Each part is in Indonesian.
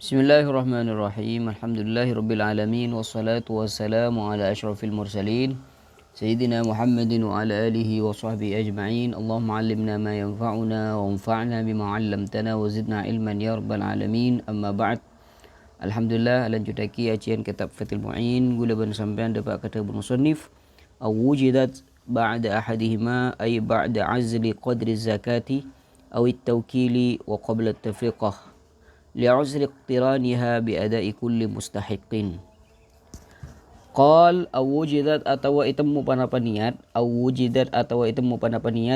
Bismillahirrahmanirrahim. Alhamdulillahirabbil alamin wassalatu wassalamu ala asyrafil mursalin sayyidina Muhammadin wa ala alihi wa sahbihi ajma'in. Allahumma 'allimna ma yanfa'una wa anfa'na bima 'allamtana wa zidna ilman ya rabbal alamin. Amma ba'd. Alhamdulillah, lanjut lagi kajian kitab Fathul Mu'in. Gula ban sampean dapat kata musannif aw wujidat ba'da ahadihima ay ba'da 'azli qadri zakati aw at-tawkili wa qabla at-tafriqah li'uzri iqtiraniha bi'ada'i kulli mustahiqin. Qal aw wujidat atawa itemu panapaniat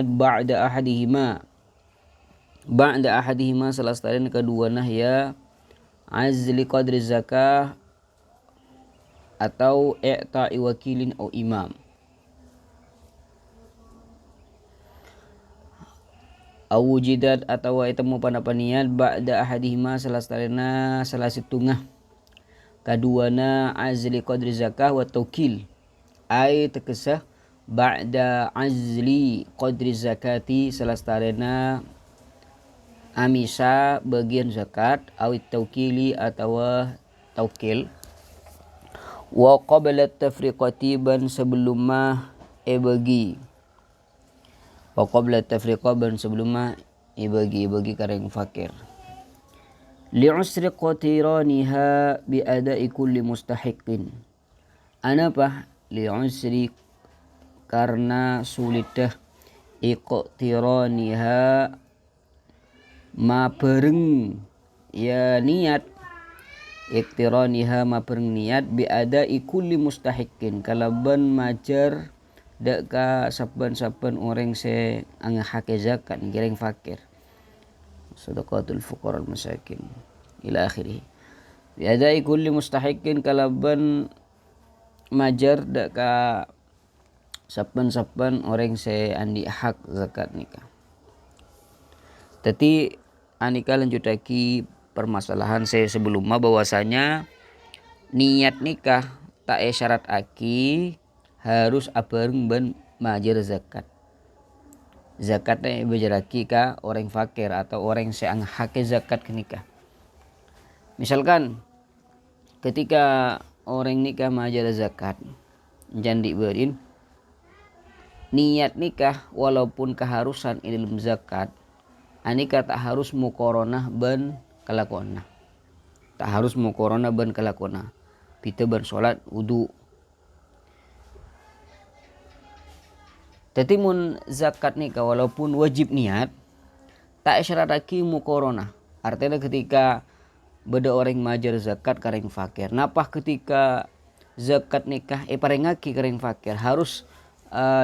ba'da ahadihima salah satu kedua nah ya azli qadri zakah atau i'ta'i wakilin atau imam. Awujidat atau itemu panapaniat ba'da ahadihima salah situngah kaduana azli qadri zakah wa tawkil ay tekesah ba'da azli qadri zakati salah starena amisa bagian zakat awit tawkili atau tawkil wa qabla tafriqati ban sebelum mah bagi wa qabla tafriqa ban sebelum bagi kareng fakir li'usri qatiraniha bi ada'i kulli mustahiqin. Anapa li'usri karena sulitah iqtiraniha ma bareng ya niat iqtiraniha ma bareng niat bi ada'i kulli mustahiqin kalaban majar dak ka saban-saban orang se angahake zakat ngereng fakir sedekatul fuqara al masakin ila akhirih biadai kulli mustahiqin kalaban majar dak ka saban-saban orang se andi hak zakat nikah. Tadi anika lanjut lagi permasalahan saya sebelumnya bahwasanya niat nikah tak syarat aki harus abareng ban majer zakat. Zakatnya bejaraki ka orang fakir atau orang yang hake zakat ke nikah. Misalkan ketika orang nikah majer zakat jandi berin niat nikah walaupun keharusan dalam zakat anika tak harus mukoronah ban kelakona. Tak harus mukoronah ban kelakona. Pita ban salat wudu. Tapi mun zakat nikah walaupun wajib niat tak syarat lagi mukorona. Artinya ketika beda orang majar zakat kareng fakir. Napah ketika zakat nikah parengaki kareng fakir harus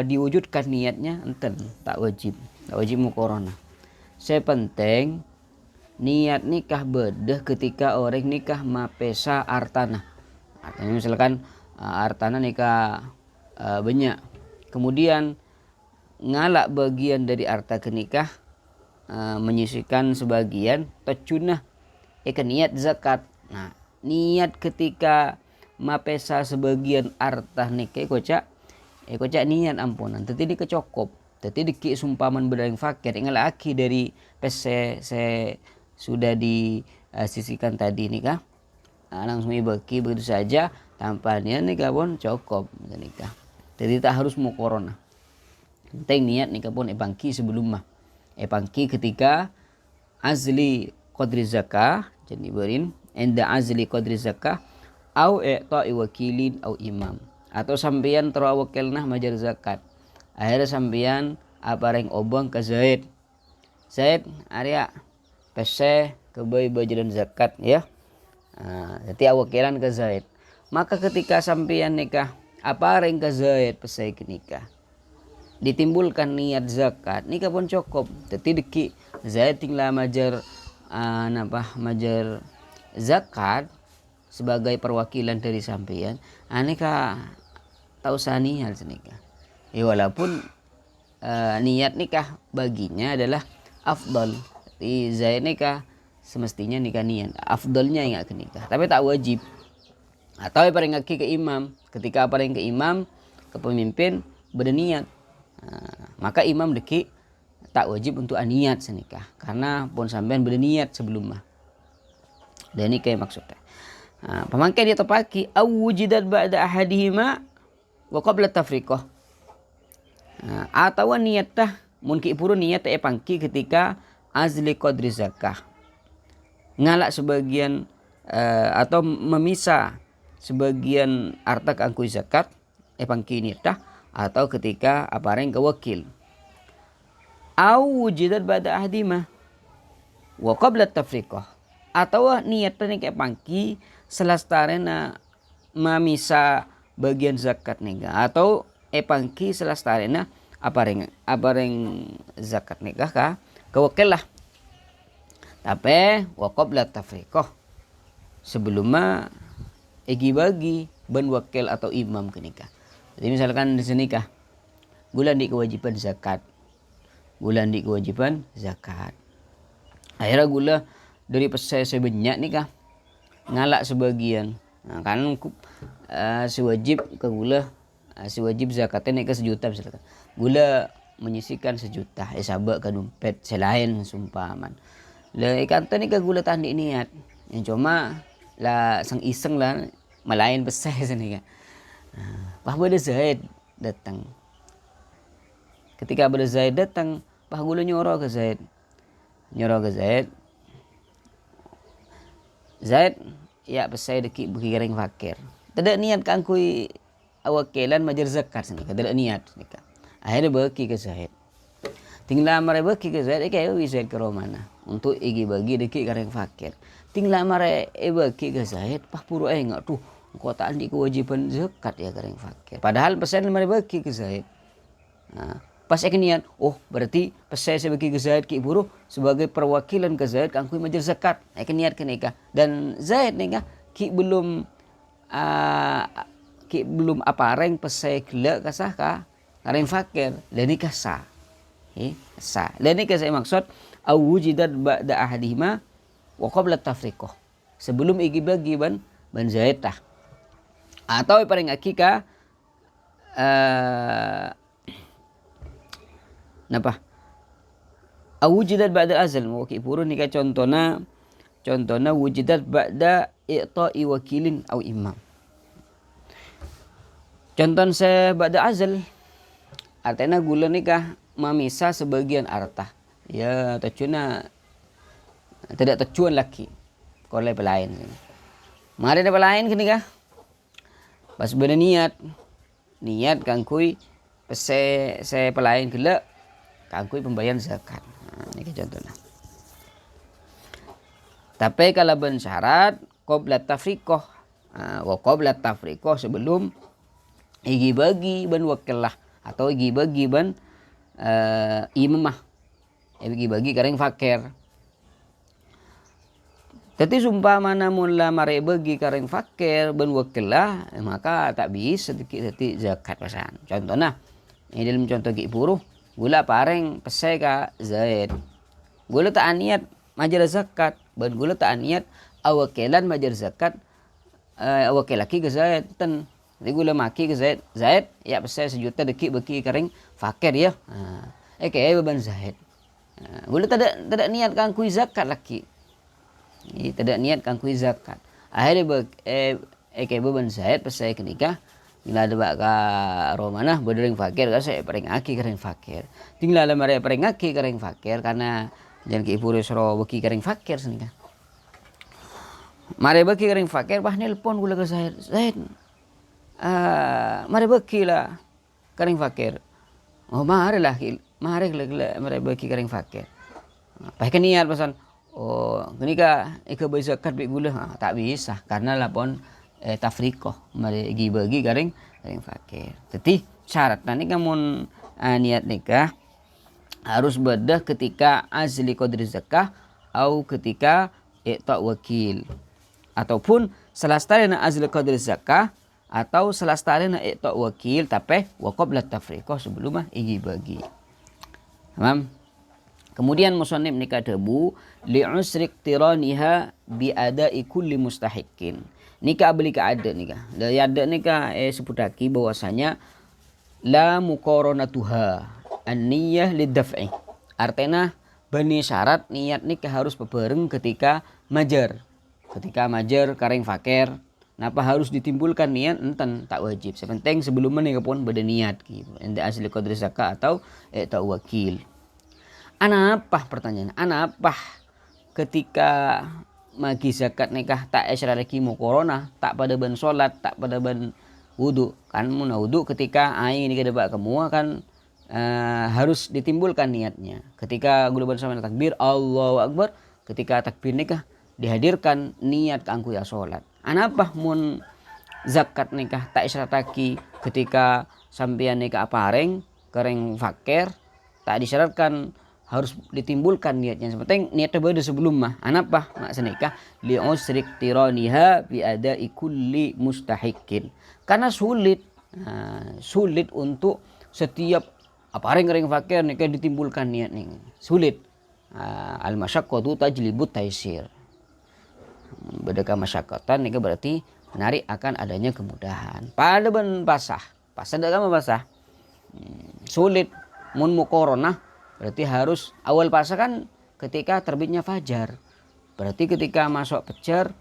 diwujudkan niatnya enten tak wajib mukorona. Saya penting niat nikah beda ketika orang nikah mapesa artana. Artinya misalkan artana nikah banyak. Kemudian ngalak bagian dari harta kenikah menyisihkan sebagian tecunah niat zakat. Nah, niat ketika mapesa sebagian harta nikah kocak niat ampunan teti dikecokop teti diki sumpaman bedang fakir ngalak aki dari pese se sudah disisihkan tadi nikah langsung ibaki begitu saja tanpa niat nikah pun cukup nikah. Jadi tak harus mau corona. Penting niat nikah pun epangki sebelum mah. Epangki ketika azli qadri zakah jadi berin enda azli qadri zakah au i'ta'i wakilin au imam atau sampeyan terawakilnah majar zakat. Akhirnya sampeyan apareng obong ke Zaid area pese kebai bajaran zakat ya. Jadi awakilan ke Zaid. Maka ketika sampeyan nikah apareng ke Zaid pese ke nikah ditimbulkan niat zakat nikah pun cukup. Teti deki Zaid tinggal majar majar zakat sebagai perwakilan dari sampeyan nikah tahu sanihal senikah. Ya walaupun niat nikah baginya adalah afdal. Di Zaid nikah semestinya nikah niat afdalnya ingat ke nikah tapi tak wajib. Atau paling ke imam ketika paling ke imam ke pemimpin berniat. Maka imam deki tak wajib untuk aniat senikah karena pun sampean berniat sebelum mah. Dan ini kayak maksudnya. Pemangkai dia tepaki aw wujidat ba'da ahadihima wa qabla tafriqah. Atau niat tah mun ki puru niat pangki ketika azli qadri zakah. Ngalak sebagian atau memisah sebagian harta kangkui zakat pangki niat tah atau ketika apareng ke wakil. Aw wujidat ba'da ahadihima wa qabla tafriqah. Atau niat teh kayak pangki selastarena mamisa bagian zakat nega atau pangki selastarena apareng zakat nega ka kewakil lah. Tapi wa qabla tafriqah sebelumnya egi bagi ban wakil atau imam kenika. Jadi misalkan di sini kah bulan di kewajiban zakat. Akhirnya gula dari pesai sebanyak nih kah ngalak sebagian. Kan sewajib ke gula sewajib zakatnya nih ke 1 juta misalkan. Gula menyisikan 1 juta sabak ke dompet selain sumpaman. Lah ikan nih ke gula tandi niat. Yang cuma lah sang iseng lah malain pesai sini kah. Pah bada Zaid datang. Ketika bada Zaid datang, pah gula nyoro ke Zaid. Zaid ya pesai deki bagi garing fakir. Tidak niat kangkui awakilan majer zakat sini. Tidak niat nika. Akhirnya bagi ke Zaid. Tinggal mare bagi ke Zaid kayak Zaid ke Romana untuk igi bagi deki garing fakir. Tinggal mare bagi ke Zaid pah puru enggak tuh kota andi kewajiban zakat ya garing fakir. Padahal pesai mare bagi ke Zaid. Pas niat, berarti pesai saya bagi ke Zaid ki buruh sebagai perwakilan ke Zaid kangkui majer zakat. Niat ke nikah. Dan Zaid nikah ki belum apareng pesai gila kasah ka garing fakir. Dan nikah sah. Sah. Dan nikah saya maksud awujidat ba'da ahadihima wa qabla tafriqah. Sebelum igi bagi ban Zaid tah. Atau paling akika napa? Awujidat ba'da azal. Mungkin purun ni contohna wujidat ba'da i'ta'i wakilin au imam. Contoh saya ba'da azal. Artinya gula nikah mamisa sebagian harta. Ya tacuna tidak tacuan laki. Kolai pelayan. Mari ada pelayan kini kah? Pas benda niat kangkui pesai saya pelayan gila kangkui pembayaran zakat. Ini contohnya. Tapi kalau ben syarat qabla tafriqah. Wa qabla tafriqah sebelum igi bagi ban wakilah atau igi bagi ban imamah. Igi bagi garing fakir. Tapi sumpah mana mula mare bagi garing fakir ban wakilah maka tak bisa sedikit zakat pasan. Contohnya ini dalam contoh ki buruh gula pareng pesai ka Zaid. Gula tak niat majer zakat, ban gula tak niat awakilan majer zakat awakil laki ke Zaid ten. Jadi gula maki ke Zaid. Zaid ya pesai 1 juta deki bagi karing fakir ya. Kayak beban Zaid. Gula tidak niat kangkui zakat laki. Tidak niat kangkui zakat. Akhirnya kayak beban Zaid pesai kenikah. Tinggal ada ka Romanah berdering fakir kan saya paling aki kering fakir. Tinggal ada mereka paling aki kering fakir karena jangan ke ibu resro beki kering fakir sini kan. Mari beki kering fakir bah nelpon gula ke Zaid. Mari beki lah kering fakir. Mari beki kering fakir. Pakai niat pesan. Kenika ika zakat bi gula tak bisa karena lapon tafriqah mari bagi garing fakir. Jadi syarat nanti kamu niat nikah harus beda ketika azli qadri zakah atau ketika i'ta wakil ataupun selastarena azli qadri zakah atau selastarena i'ta wakil tapi wa qabla tafriqah sebelum igi bagi. Paham? Kemudian musannif nikah debu li'usri iqtiraniha bi ada'i kulli mustahiqin. Nikah beli ke ada nikah. Dari ada nikah seputaki bahwasanya la muqaranatuha an-niyyah lidaf'i. Artinya bani syarat niat nikah harus bebareng ketika majar. ketika majer kareng fakir napa harus ditimbulkan niat enten tak wajib sepenting sebelum menikah pun beda niat gitu enda asli qadri zakat atau tak wakil. Apa pertanyaan apa ketika magi zakat nikah tak esra lagi mau corona tak pada ban sholat tak pada ban wudu kan muna wudu ketika aing ini kedebak kemua kan harus ditimbulkan niatnya ketika gula bersama takbir Allahu Akbar ketika takbir nikah dihadirkan niat keangku ya sholat. Apa mun zakat nikah tak isyarataki ketika sampean nikah apareng kereng fakir tak disyaratkan harus ditimbulkan niatnya sepenting niatnya beda sebelum mah. Apa mak senikah li usrik tiraniha bi ada'i kulli mustahikin karena sulit untuk setiap apareng kereng fakir nikah ditimbulkan niat nih sulit. Al masyaqqatu tajlibut taisir. Bedeka masyakotan ini berarti menarik akan adanya kemudahan. Pada ben pasah dalam basah sulit mun mu corona berarti harus awal pasah kan ketika terbitnya fajar. Berarti ketika masuk pecer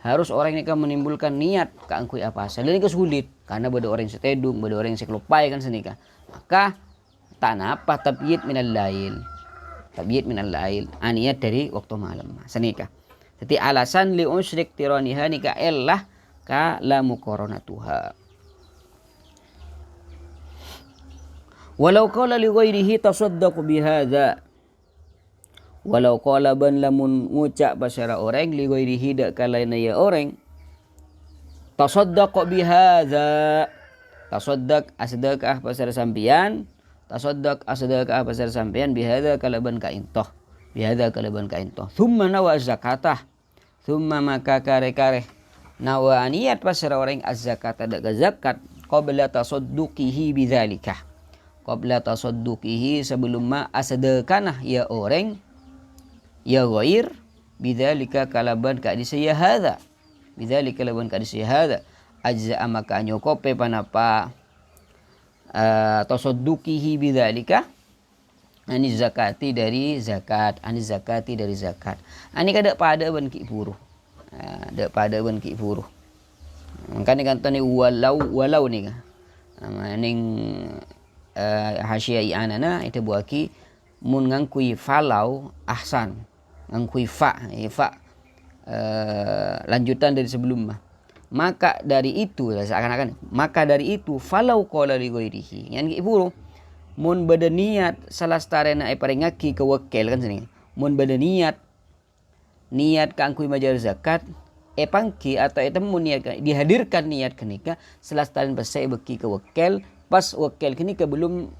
harus orang ini kan menimbulkan niat keangkui apa asal. Dan ini sulit karena beda orang setedung, beda orang sekelupai kan senika. Maka tak apa tabyid minal lail. Tabyid minal lail niat dari waktu malam senika. Jadi alasan li usyrik tiraniha nikah elah ka la muqaranatuha. Walau qala li ghairihi tasaddaq bihadza. Walau qala ban lamun ngucap basara orang li ghairihi dak kalaina ya orang tasaddaq bihadza. Tasaddaq asdaqah basara sampian, tasaddaq asdaqah basara sampian bihadza kalaban ka intoh. Bihadza kalaban ka intoh. Thumma nawa zakatah. Thumma maka kare-kare nawa niat pasara orang az-zakat ada zakat qabla tasadduqihi bidzalika. Qabla tasadduqihi sebelum ma asadaqanah ya orang ya ghair bidzalika kalaban ka disya hadza. Bidzalika kalaban ka disya hadza ajza maka nyokope panapa tasadduqihi bidzalika ani zakati dari zakat, ani zakati dari zakat. Ani kada pada ban ki buruh. Dak pada ban ki buruh. Makanya kan tani walau ni ka. Maning hasyiah anana itu buaki mun ngangkui falau ahsan. Ngangkui fa lanjutan dari sebelum mah. Maka dari itu seakan-akan maka dari itu falau qala li ghairihi. Yang ki buruh mun beda niat salah starena parengaki ke wakil kan sini mun beda niat kangkui majar zakat pangki atau mun niat dihadirkan niat kenika salah staren pasai beki ke wakil pas wakil kenika belum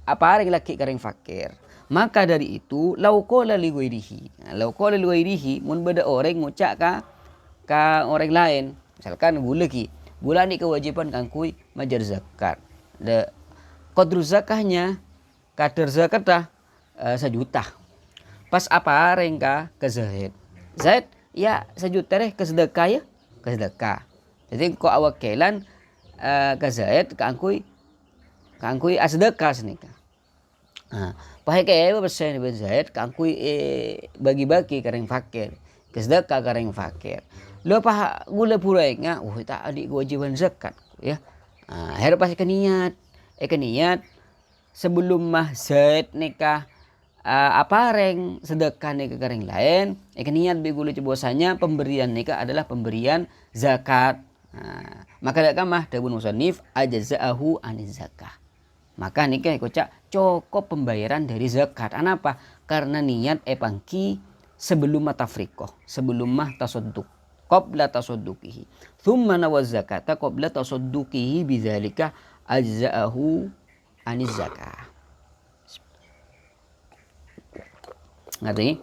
apa areng laki kareng fakir maka dari itu lau qala li ghairihi mun beda orang ngucak ka orang lain misalkan bulan ni kewajiban kangkui majar zakat qadru zakahnya kadar zakat dah 1 juta. Pas apa areng ka ke Zaid ya 1 juta deh ke sedekah ya ke sedekah. Jadi kok awakelan ke Zaid kaangkui asdekah senika. Pahe ke persen ben Zaid kaangkui bagi-bagi kareng fakir. Ke sedekah kareng fakir. Lo pah gula puraing tak adik kewajiban zakat ya. Her pas ke niat sebelum mah Zaid nikah apareng sedekah nikah kareng lain niat begulu cebosanya pemberian nikah adalah pemberian zakat. Maka dak kamah dabun musannif ajza'ahu aniz zakah. Maka nikah kocak cukup pembayaran dari zakat. Kenapa? Karena niat pangki sebelum tafriqah, sebelum mah tasadduq. Qabla tasadduqihi. Thumma nawaz zakata qabla tasadduqihi bidzalika ajza'ahu aniz zakah. Ngerti?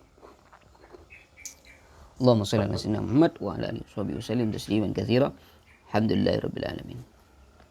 Allahumma shalli ala sayyidina Muhammad wa ala alihi wasallam tasliman katsira. Alhamdulillahirabbil alamin.